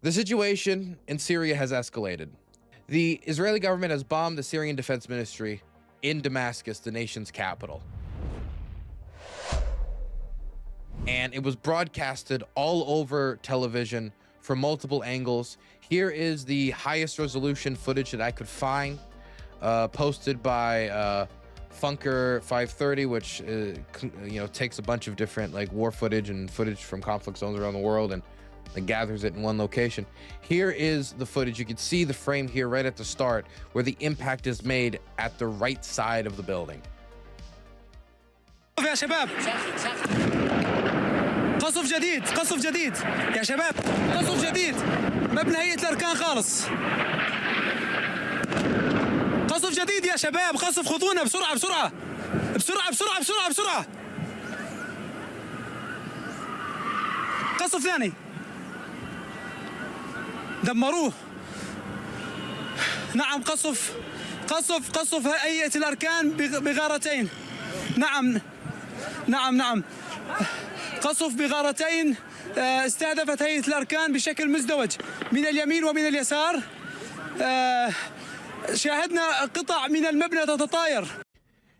The situation in Syria has escalated. The Israeli government has bombed the Syrian Defense Ministry in Damascus, the nation's capital. And it was broadcasted all over television from multiple angles. Here is the highest resolution footage that I could find, posted by Funker 530, which takes a bunch of different like war footage and footage from conflict zones around the world and gathers it in one location. Here is the footage. You can see the frame here right at the start where the impact is made at the right side of the building. يا شباب قصف جديد قصف جديد يا شباب قصف جديد مبنى هيئة الأركان خالص قصف جديد يا شباب قصف خذونا بسرعة بسرعة بسرعة بسرعة بسرعة بسرعة قصف ثاني دمروه نعم قصف هيئة الأركان بغارتين نعم قصف بغارتين استهدفت هيئة الأركان بشكل مزدوج من اليمين ومن اليسار شاهدنا قطع من المبنى تتطاير.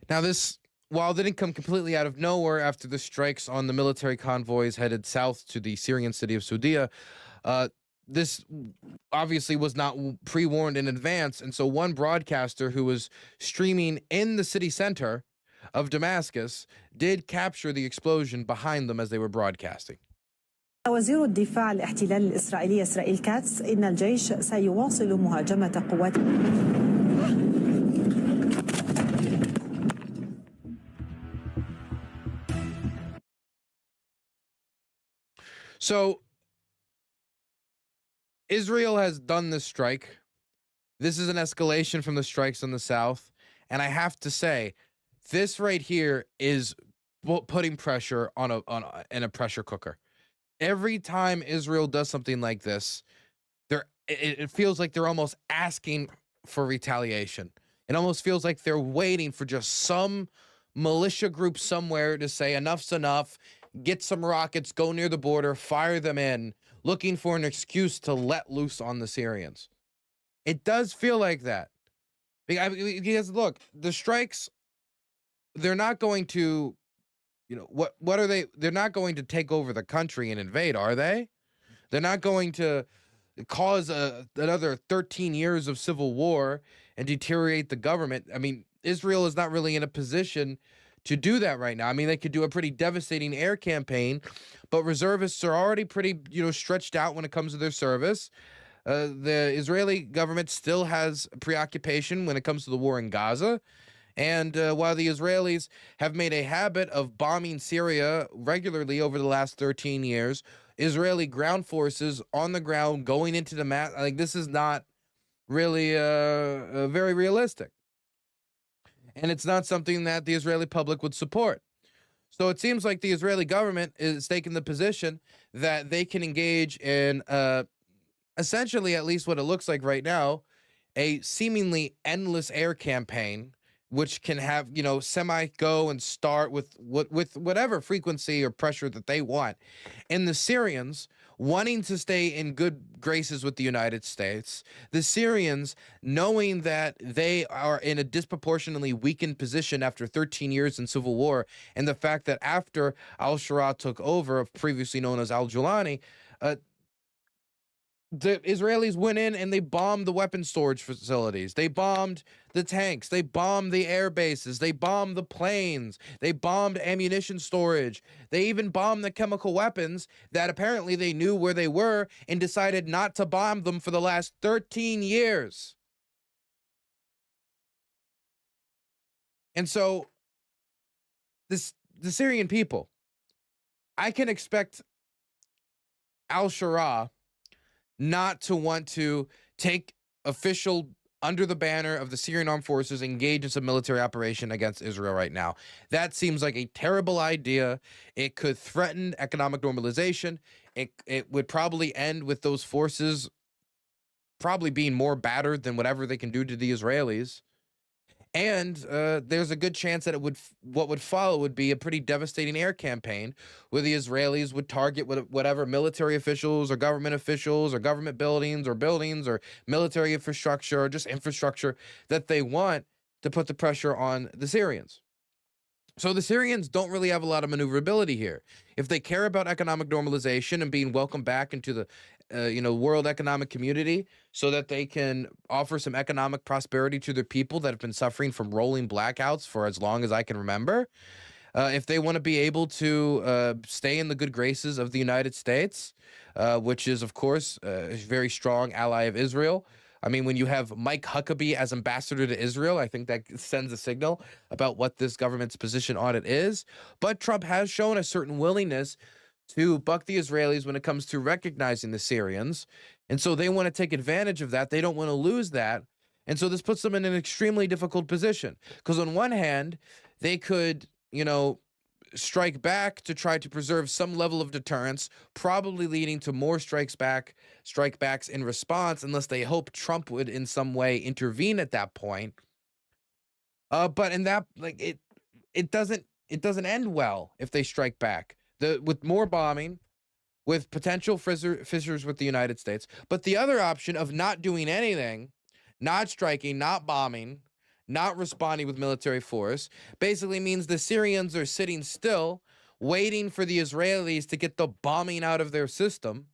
Now this, while it didn't come completely out of nowhere after the strikes on the military convoys headed south to the Syrian city of Sudia, this obviously was not pre-warned in advance, and so one broadcaster who was streaming in the city center of Damascus did capture the explosion behind them as they were broadcasting. وزير الدفاع الاحتلال الإسرائيلي إسرائيل كاتس إن الجيش سيواصل مهاجمة قوات. So Israel has done this strike. This is an escalation from the strikes in the south, and I have to say, this right here is putting pressure on a pressure cooker. Every time Israel does something like this, it feels like they're almost asking for retaliation. It almost feels like they're waiting for just some militia group somewhere to say enough's enough, get some rockets, go near the border, fire them in, looking for an excuse to let loose on the Syrians. It does feel like that. Because look, the strikes, they're not going to, what are they? They're not going to take over the country and invade, are they? They're not going to cause another 13 years of civil war and deteriorate the government. I mean, Israel is not really in a position to do that right now. I mean, they could do a pretty devastating air campaign, but reservists are already pretty, stretched out when it comes to their service. The Israeli government still has preoccupation when it comes to the war in Gaza. And while the Israelis have made a habit of bombing Syria regularly over the last 13 years, Israeli ground forces on the ground going into the this is not really very realistic. And it's not something that the Israeli public would support. So it seems like the Israeli government is taking the position that they can engage in essentially, at least what it looks like right now, a seemingly endless air campaign, which can have, semi-go and start with whatever frequency or pressure that they want. And the Syrians wanting to stay in good graces with the United States, the Syrians knowing that they are in a disproportionately weakened position after 13 years in civil war, and the fact that after al-Shura took over, previously known as al-Julani, the Israelis went in and they bombed the weapons storage facilities. They bombed the tanks. They bombed the air bases. They bombed the planes. They bombed ammunition storage. They even bombed the chemical weapons that apparently they knew where they were and decided not to bomb them for the last 13 years. And so the Syrian people, I can expect al-Shura not to want to take official under the banner of the Syrian armed forces, engage in some military operation against Israel right now. That seems like a terrible idea. It could threaten economic normalization. It would probably end with those forces probably being more battered than whatever they can do to the Israelis. And there's a good chance that what would follow would be a pretty devastating air campaign where the Israelis would target whatever military officials or government buildings or military infrastructure or just infrastructure that they want to put the pressure on the Syrians. So the Syrians don't really have a lot of maneuverability here. If they care about economic normalization and being welcomed back into the world economic community so that they can offer some economic prosperity to their people that have been suffering from rolling blackouts for as long as I can remember, if they want to be able to stay in the good graces of the United States, which is, of course, a very strong ally of Israel. I mean, when you have Mike Huckabee as ambassador to Israel, I think that sends a signal about what this government's position on it is. But Trump has shown a certain willingness to buck the Israelis when it comes to recognizing the Syrians. And so they want to take advantage of that. They don't want to lose that. And so this puts them in an extremely difficult position. Because on one hand, they could, strike back to try to preserve some level of deterrence, probably leading to more strikebacks in response, unless they hope Trump would in some way intervene at that point. But in that, it doesn't end well if they strike back. With more bombing, with potential fissures with the United States. But the other option of not doing anything, not striking, not bombing, not responding with military force, basically means the Syrians are sitting still, waiting for the Israelis to get the bombing out of their system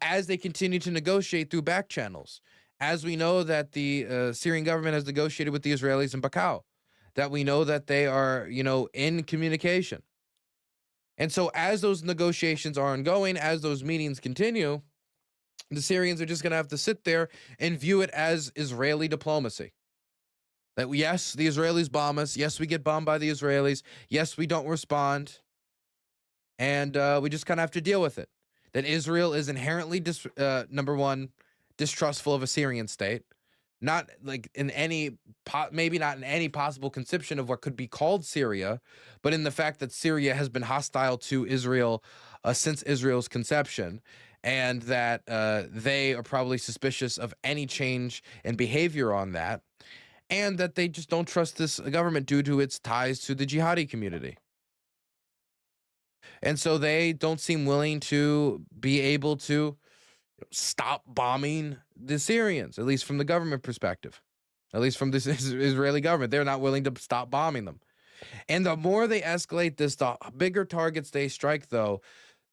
as they continue to negotiate through back channels. As we know that the Syrian government has negotiated with the Israelis in Bakou, that we know that they are, in communication. And so as those negotiations are ongoing, as those meetings continue, the Syrians are just going to have to sit there and view it as Israeli diplomacy. That yes, the Israelis bomb us. Yes, we get bombed by the Israelis. Yes, we don't respond. And we just kind of have to deal with it. That Israel is inherently, number one, distrustful of a Syrian state. Not like in maybe not in any possible conception of what could be called Syria, but in the fact that Syria has been hostile to Israel since Israel's conception, and that they are probably suspicious of any change in behavior on that, and that they just don't trust this government due to its ties to the jihadi community. And so they don't seem willing to be able to stop bombing the Syrians, at least from the government perspective, at least from this Israeli government. They're not willing to stop bombing them. And the more they escalate this, the bigger targets they strike, though,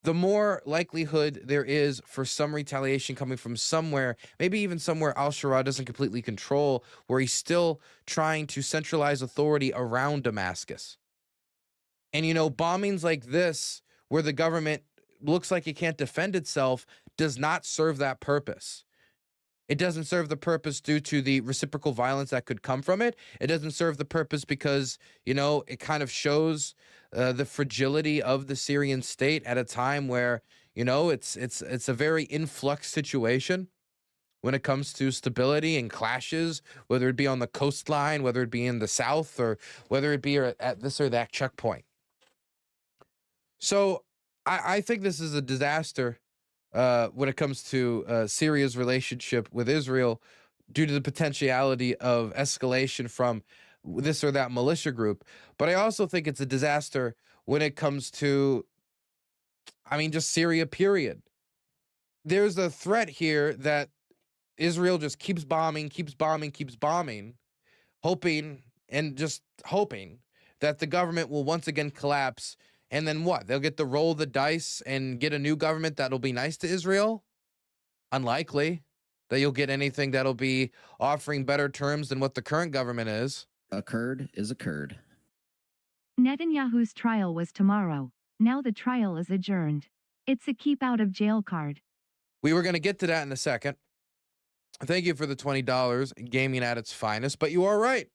the more likelihood there is for some retaliation coming from somewhere, maybe even somewhere al-Sharaa doesn't completely control, where he's still trying to centralize authority around Damascus. And, bombings like this, where the government looks like it can't defend itself, does not serve that purpose. It doesn't serve the purpose due to the reciprocal violence that could come from it. It doesn't serve the purpose because, it kind of shows the fragility of the Syrian state at a time where, it's a very influx situation when it comes to stability and clashes, whether it be on the coastline, whether it be in the south, or whether it be at this or that checkpoint. So I think this is a disaster when it comes to Syria's relationship with Israel, due to the potentiality of escalation from this or that militia group. But I also think it's a disaster when it comes to, just Syria, period. There's a threat here that Israel just keeps bombing, hoping that the government will once again collapse. And then what? They'll get to roll the dice and get a new government that'll be nice to Israel? Unlikely that you'll get anything that'll be offering better terms than what the current government is. A Kurd is a Kurd. Netanyahu's trial was tomorrow. Now the trial is adjourned. It's a keep out of jail card. We were going to get to that in a second. Thank you for the $20, gaming at its finest. But you are right.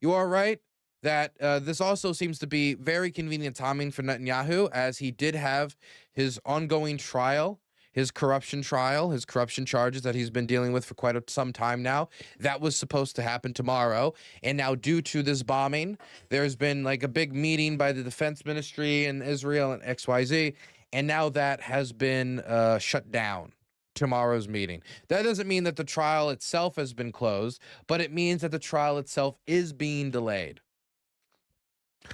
You are right that this also seems to be very convenient timing for Netanyahu, as he did have his ongoing trial, his corruption charges that he's been dealing with for quite some time now. That was supposed to happen tomorrow. And now, due to this bombing, there's been like a big meeting by the defense ministry in Israel and XYZ. And now that has been shut down tomorrow's meeting. That doesn't mean that the trial itself has been closed, but it means that the trial itself is being delayed.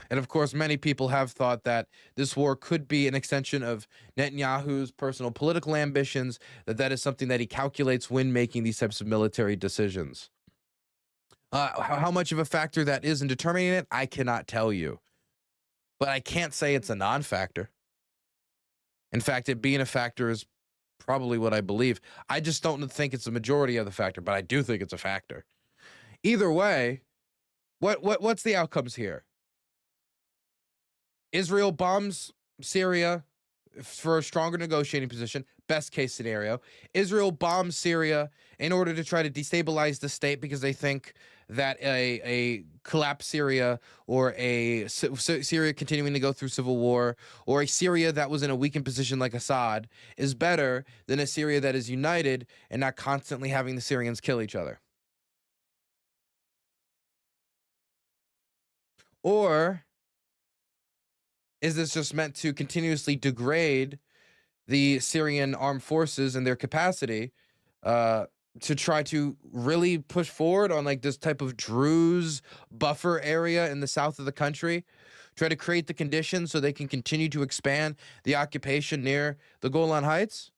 And of course, many people have thought that this war could be an extension of Netanyahu's personal political ambitions, that is something that he calculates when making these types of military decisions. How much of a factor that is in determining it, I cannot tell you. But I can't say it's a non-factor. In fact, it being a factor is probably what I believe. I just don't think it's the majority of the factor, but I do think it's a factor. Either way, what's the outcomes here? Israel bombs Syria for a stronger negotiating position, best case scenario. Israel bombs Syria in order to try to destabilize the state because they think that a collapsed Syria or a Syria continuing to go through civil war or a Syria that was in a weakened position like Assad is better than a Syria that is united and not constantly having the Syrians kill each other. Or is this just meant to continuously degrade the Syrian armed forces and their capacity to try to really push forward on like this type of Druze buffer area in the south of the country, try to create the conditions so they can continue to expand the occupation near the Golan Heights?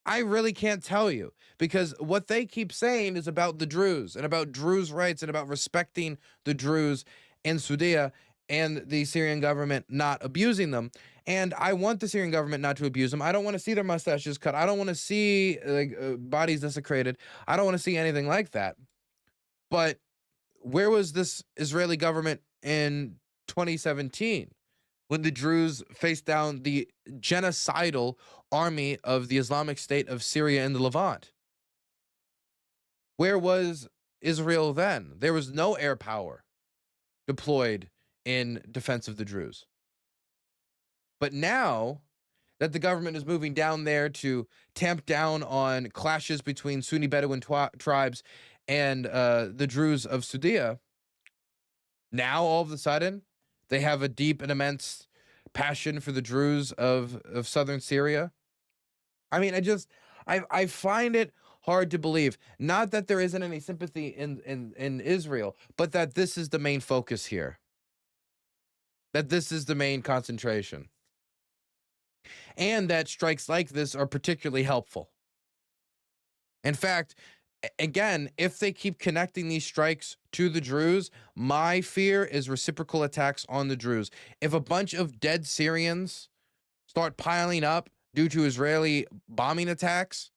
I really can't tell you, because what they keep saying is about the Druze and about Druze rights and about respecting the Druze in Syria and the Syrian government not abusing them. And I want the Syrian government not to abuse them. I don't want to see their mustaches cut. I don't want to see bodies desecrated. I don't want to see anything like that. But where was this Israeli government in 2017 when the Druze faced down the genocidal army of the Islamic State of Syria and the Levant? Where was Israel then? There was no air power deployed in defense of the Druze. But now that the government is moving down there to tamp down on clashes between Sunni Bedouin tribes and the Druze of Syria, now all of a sudden they have a deep and immense passion for the Druze of southern Syria. I mean, I find it hard to believe, not that there isn't any sympathy in Israel, but that this is the main focus here. That this is the main concentration. And that strikes like this are particularly helpful. In fact, again, if they keep connecting these strikes to the Druze, my fear is reciprocal attacks on the Druze. If a bunch of dead Syrians start piling up due to Israeli bombing attacks,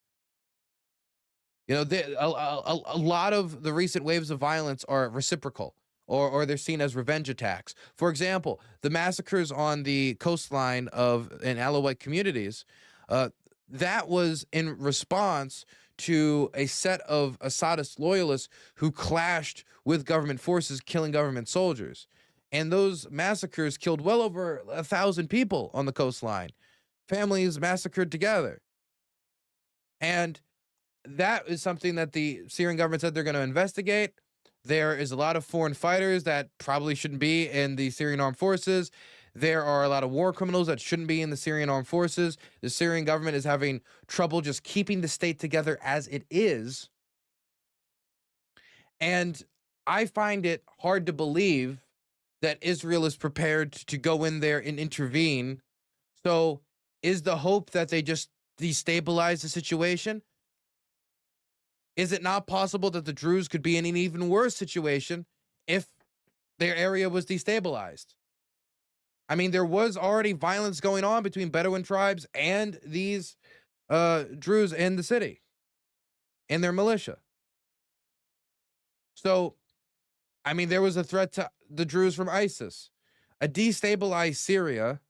you know, a lot of the recent waves of violence are reciprocal. Or they're seen as revenge attacks. For example, the massacres on the coastline in Alawite communities, that was in response to a set of Assadist loyalists who clashed with government forces, killing government soldiers. And those massacres killed well over 1,000 people on the coastline. Families massacred together. And that is something that the Syrian government said they're going to investigate. There is a lot of foreign fighters that probably shouldn't be in the Syrian armed forces. There are a lot of war criminals that shouldn't be in the Syrian armed forces. The Syrian government is having trouble just keeping the state together as it is. And I find it hard to believe that Israel is prepared to go in there and intervene. So is the hope that they just destabilize the situation? Is it not possible that the Druze could be in an even worse situation if their area was destabilized? I mean, there was already violence going on between Bedouin tribes and these Druze in the city and their militia. So, I mean, there was a threat to the Druze from ISIS. A destabilized Syria,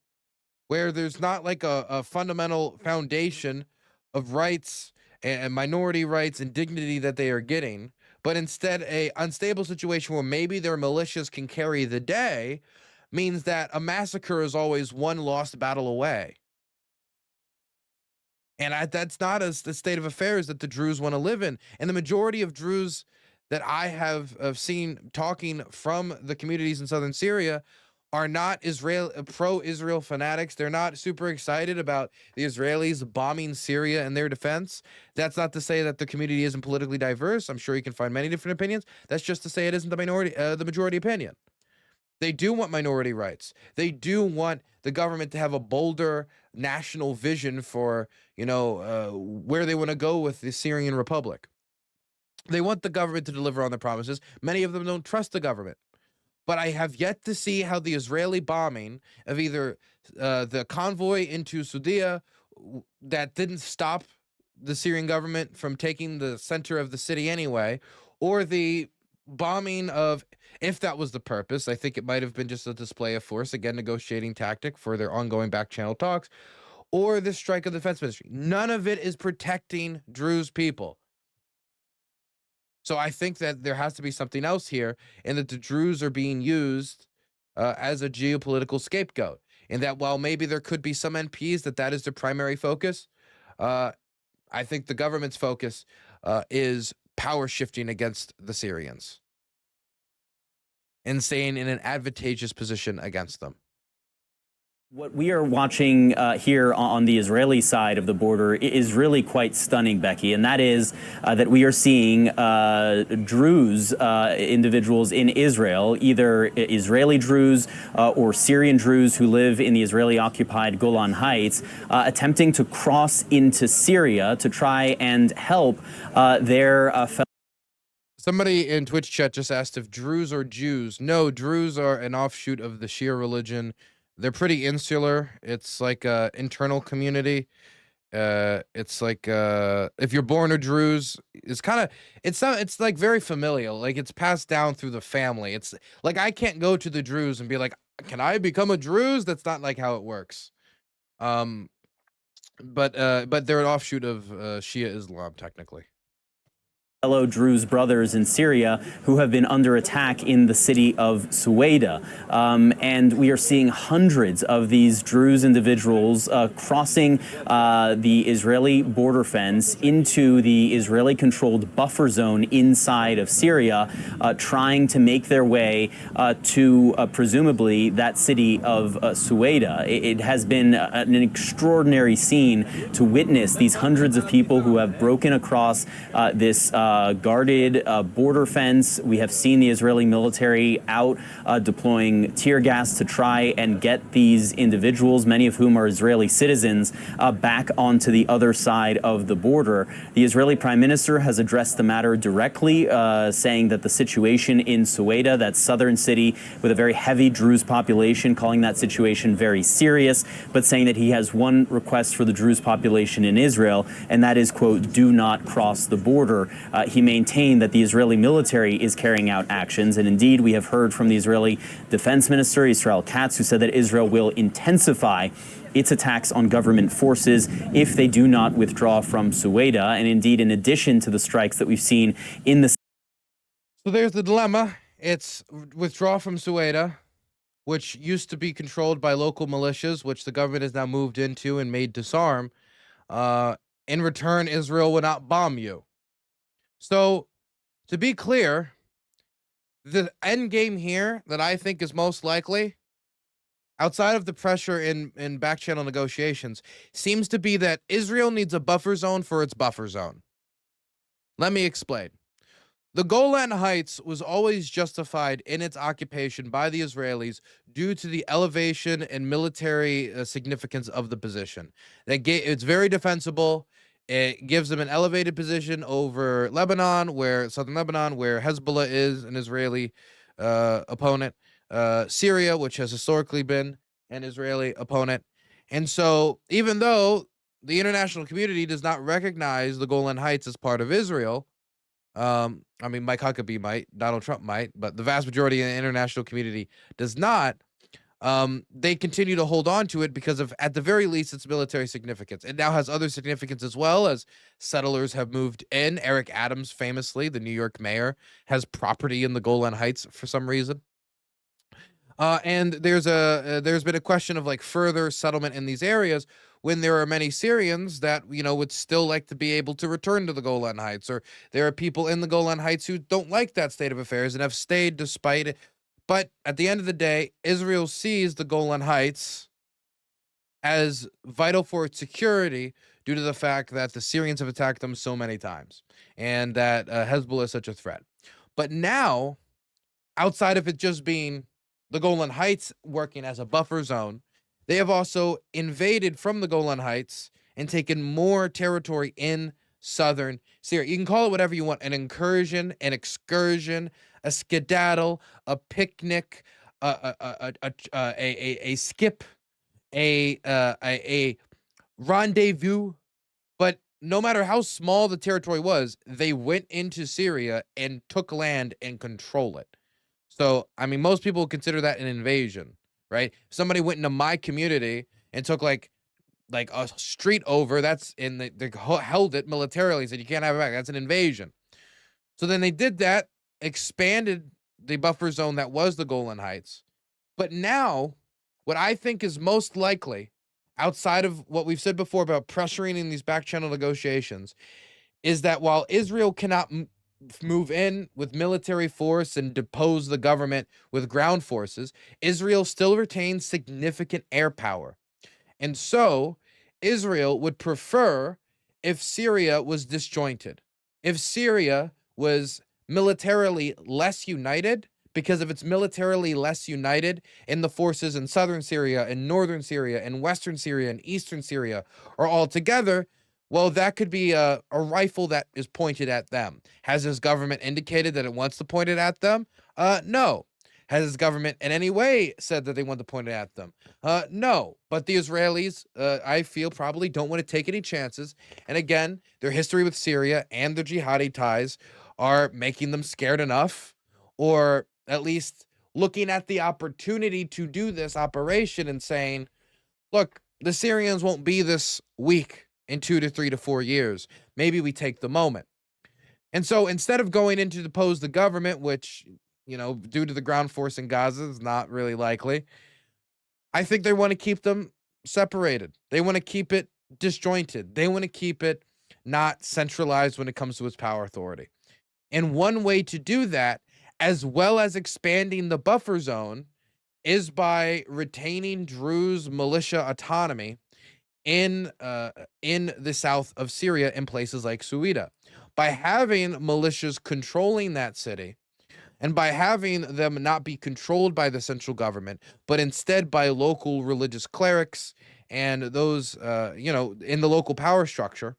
where there's not like a fundamental foundation of rights and minority rights and dignity that they are getting, but instead a unstable situation where maybe their militias can carry the day, means that a massacre is always one lost battle away. And that's not the state of affairs that the Druze want to live in. And the majority of Druze that I have seen talking from the communities in southern Syria are not pro-Israel fanatics. They're not super excited about the Israelis bombing Syria in their defense. That's not to say that the community isn't politically diverse. I'm sure you can find many different opinions. That's just to say it isn't the majority opinion. They do want minority rights. They do want the government to have a bolder national vision for, where they want to go with the Syrian Republic. They want the government to deliver on their promises. Many of them don't trust the government. But I have yet to see how the Israeli bombing of either the convoy into Sudia that didn't stop the Syrian government from taking the center of the city anyway, or the bombing of, if that was the purpose, I think it might have been just a display of force, again, negotiating tactic for their ongoing back channel talks, or the strike of the defense ministry. None of it is protecting Druze people. So I think that there has to be something else here, and that the Druze are being used as a geopolitical scapegoat. And that while maybe there could be some MPs that is their primary focus, I think the government's focus is power shifting against the Syrians and staying in an advantageous position against them. What we are watching here on the Israeli side of the border is really quite stunning, Becky, and that is that we are seeing Druze individuals in Israel, either Israeli Druze or Syrian Druze who live in the Israeli-occupied Golan Heights, attempting to cross into Syria to try and help their fellow. Somebody in Twitch chat just asked if Druze are Jews. No, Druze are an offshoot of the Shia religion. They're pretty insular. It's like a internal community. It's like if you're born a Druze, it's like very familial. Like it's passed down through the family. It's like I can't go to the Druze and be like, can I become a Druze? That's not like how it works. But they're an offshoot of Shia Islam technically. Fellow Druze brothers in Syria who have been under attack in the city of Suwaida. And we are seeing hundreds of these Druze individuals crossing the Israeli border fence into the Israeli-controlled buffer zone inside of Syria, trying to make their way to presumably that city of Suwaida. It has been an extraordinary scene to witness these hundreds of people who have broken across this guarded border fence. We have seen the Israeli military out deploying tear gas to try and get these individuals, many of whom are Israeli citizens, back onto the other side of the border. The Israeli Prime Minister has addressed the matter directly, saying that the situation in Suwaida, that southern city with a very heavy Druze population, calling that situation very serious, but saying that he has one request for the Druze population in Israel, and that is, quote, do not cross the border. He maintained that the Israeli military is carrying out actions, and indeed we have heard from the Israeli Defense Minister, Israel Katz, who said that Israel will intensify its attacks on government forces if they do not withdraw from Suwaida, and indeed in addition to the strikes that we've seen in the... So there's the dilemma. It's withdraw from Suwaida, which used to be controlled by local militias, which the government has now moved into and made disarm. In return, Israel will not bomb you. So, to be clear, the end game here that I think is most likely, outside of the pressure in back channel negotiations, seems to be that Israel needs a buffer zone for its buffer zone. Let me explain. The Golan Heights was always justified in its occupation by the Israelis due to the elevation and military significance of the position. It's very defensible. It gives them an elevated position over Lebanon, southern Lebanon, where Hezbollah is an Israeli opponent. Syria, which has historically been an Israeli opponent. And so even though the international community does not recognize the Golan Heights as part of Israel, I mean, Mike Huckabee might, Donald Trump might, but the vast majority of the international community does not. They continue to hold on to it because of, at the very least, its military significance. It now has other significance as well, as settlers have moved in. Eric Adams, famously, the New York mayor, has property in the Golan Heights for some reason. And there's been a question of like further settlement in these areas when there are many Syrians that, would still like to be able to return to the Golan Heights, or there are people in the Golan Heights who don't like that state of affairs and have stayed despite But at the end of the day, Israel sees the Golan Heights as vital for its security due to the fact that the Syrians have attacked them so many times and that Hezbollah is such a threat. But now, outside of it just being the Golan Heights working as a buffer zone, they have also invaded from the Golan Heights and taken more territory in southern Syria. You can call it whatever you want: an incursion, an excursion, a skedaddle, a picnic, a skip, a rendezvous. But no matter how small the territory was, they went into Syria and took land and control it. So, I mean, most people consider that an invasion, right? If somebody went into my community and took like a street over, that's in they held it militarily, said you can't have it back. That's an invasion. So then they did that, expanded the buffer zone that was the Golan Heights. But now, what I think is most likely, outside of what we've said before about pressuring in these back channel negotiations, is that while Israel cannot move in with military force and depose the government with ground forces, Israel still retains significant air power. And so Israel would prefer if Syria was disjointed, if Syria was militarily less united, because if it's militarily less united in the forces in southern Syria and northern Syria and western Syria and eastern Syria are all together, well, that could be a rifle that is pointed at them. Has this government indicated that it wants to point it at them? No. Has this government in any way said that they want to point it at them? No. But the Israelis, I feel, probably don't want to take any chances. And again, their history with Syria and their jihadi ties are making them scared enough, or at least looking at the opportunity to do this operation and saying, look, the Syrians won't be this weak in 2 to 3 to 4 years. Maybe we take the moment. And so instead of going in to depose the government, which, due to the ground force in Gaza is not really likely, I think they want to keep them separated. They want to keep it disjointed. They want to keep it not centralized when it comes to its power authority. And one way to do that, as well as expanding the buffer zone, is by retaining Druze militia autonomy in the south of Syria in places like Suida. By having militias controlling that city, and by having them not be controlled by the central government, but instead by local religious clerics and those, in the local power structure,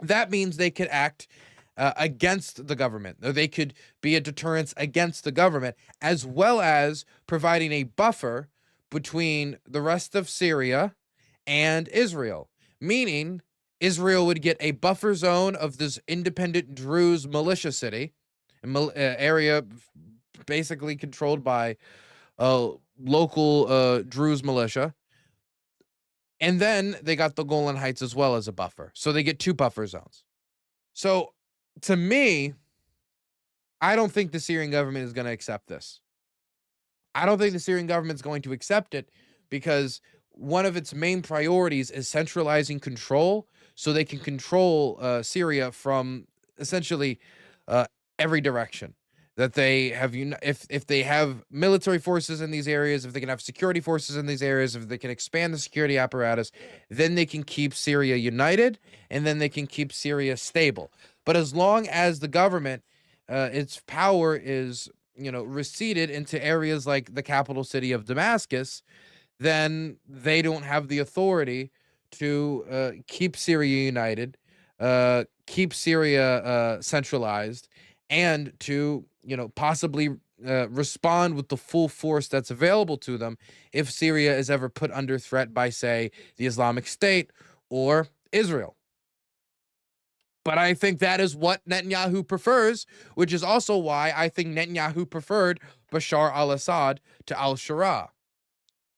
that means they could act against the government, or they could be a deterrence against the government, as well as providing a buffer between the rest of Syria and Israel, meaning Israel would get a buffer zone of this independent Druze militia city, area basically controlled by local Druze militia. And then they got the Golan Heights as well as a buffer. So they get 2 buffer zones. So to me, I don't think the Syrian government is going to accept this. I don't think the Syrian government is going to accept it because one of its main priorities is centralizing control so they can control Syria from essentially every direction. That they have, if they have military forces in these areas, if they can have security forces in these areas, if they can expand the security apparatus, then they can keep Syria united, and then they can keep Syria stable. But as long as the government, its power is, receded into areas like the capital city of Damascus, then they don't have the authority to keep Syria united, keep Syria centralized, and to possibly respond with the full force that's available to them if Syria is ever put under threat by, say, the Islamic State or Israel. But I think that is what Netanyahu prefers, which is also why I think Netanyahu preferred Bashar al-Assad to al-Shura.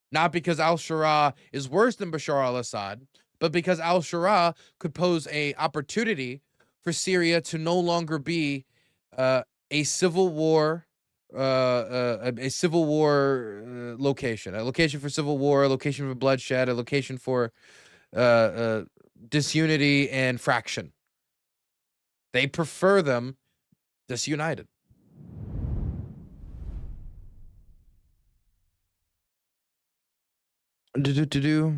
Not because al-Shura is worse than Bashar al-Assad, but because al-Shura could pose an opportunity for Syria to no longer be a civil war location, a location for civil war, a location for bloodshed, a location for disunity and fraction. They prefer them disunited. Do.